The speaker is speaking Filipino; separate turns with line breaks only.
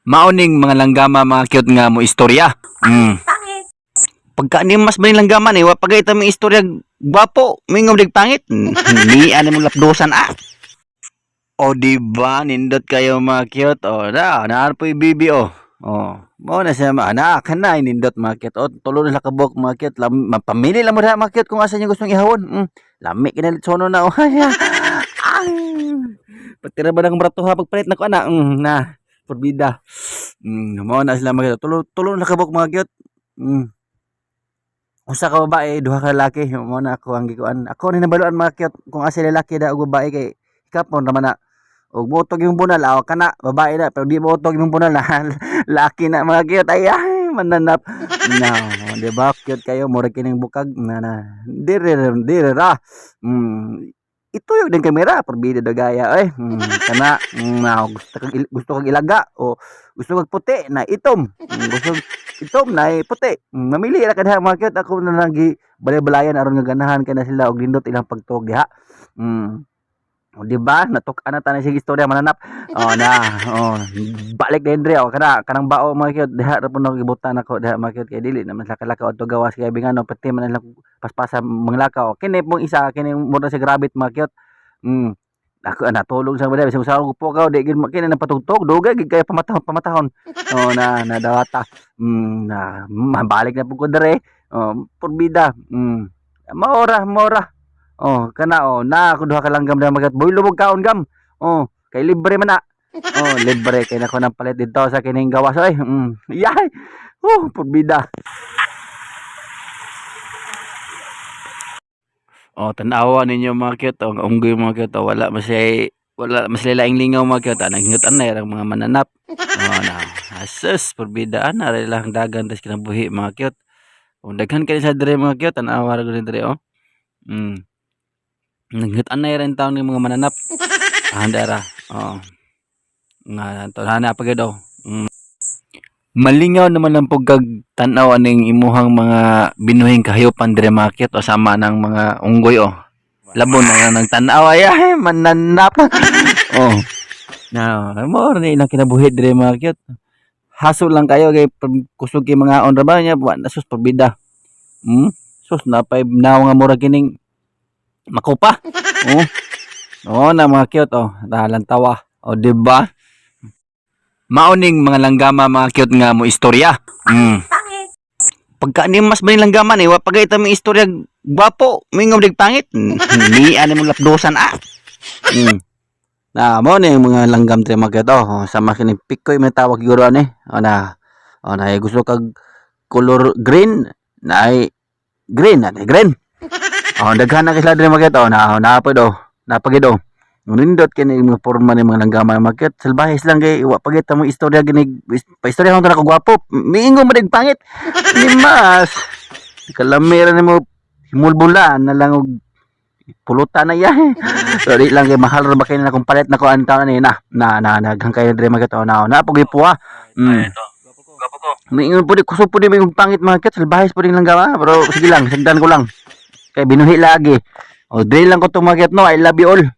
Mauning mga langgama mga cute nga mo istorya. Pagka ni mas ba langgaman wa pagay ta mi istorya gwapo, mingom dig pangit. Ni ani mo lapdosan O di ba nindot kayo mga cute na po bibi mo na siya anak na nindot mga cute tulo na kabok mga cute pamili lang mo na mga cute kung asa niyo gustong ihawon. Lami kinalit sono na Patira ba ng brato ha pagpalit na ko ana na porbida. Mo na sila mga tulo na kabok mga cute. Usa ka babae, duha ka lalaki. Mo na ako ang gikuan. Ako ni nabaluan mga cute kung asa lalaki da ug babae kay kapon naman na og botog yung bunal kana babae na pero di botog yung bunal na laki na mga cute ay mananap. No, di ba cute kayo mura kining bukag na dire ra. Ituyog din kamera porbida dagaya kana gusto kag ilaga o gusto kag puti na itom gusto itom na puti mamili ra kada mga cute ako na lang gi balay-balayan aron nga ganahan kana sila og lindot ilang pagtuog diha. O di ba natuk-an na tanan sige istorya mananap balik din dre kanang bao mga cute diha ra puno gibutan ako diha mga cute kay dili naman sa kalakaw adto gawas kay bingano pati man lang paspasa manglakaw kini pong isa kini mura sa grabit mga cute. Ako natulog sa bada bisag sa upo ka di gid kini napatugtog dugay gid kay pamatahon na nadawata na mabalik na pud ko dere porbida maora kana na ako duha ka langgam na magat boy lubog kaon gam kay libre man na libre kay nako nang palit dito sa kining gawas yay porbida. Tanawa ninyo mga cute ang unggoy mga cute wala maslilaing lingaw mga cute naghingutan na yung mga mananap na asus porbida na lang dagan tas kinabuhi mga cute daghan kay sa dire mga cute tanawa ra gud dire naghingutan na rin taon ng mga mananap andara nga to na pagid malingaw naman ang pagkag tanaw aning imuhang mga binuhing kahayopan dire mga cute sama ng mga unggoy labon na nagtanaw ay mananap na mo ni ilang kinabuhi dire mga cute haso lang kayo kay kusog kay mga on ra ba nya sus porbida sus napay naw nga mura kining makupa na mga cute tawa di ba mauning mga langgama mga cute nga mo istorya. Pagka ni mas ba langgaman wa pagay ta mi istorya gwapo mingom dig pangit ni ani mo lapdosan na mo ni mga langgam tre mga cute sama kini pikoy may tawag siguro ani na gusto kag color green na green daghan na kisla dire mga cute na pa napagid nindot kini mga porma ni mga langgama market salbahis lang kay wa pagit mo istorya gini pa istorya ko na gwapo miingon mo dig pangit limas kalamera nimo himulbulan na lang og pulutan na yan so di lang kay mahal ra ba kay na kung palit na ko antaw ni na naghang kayo dire market na pag ipuha miingon pud kusog pud mi pangit market salbahis pud langgama pero sige lang sagdan ko lang kay binuhi lagi dire lang ko to market no I love you all.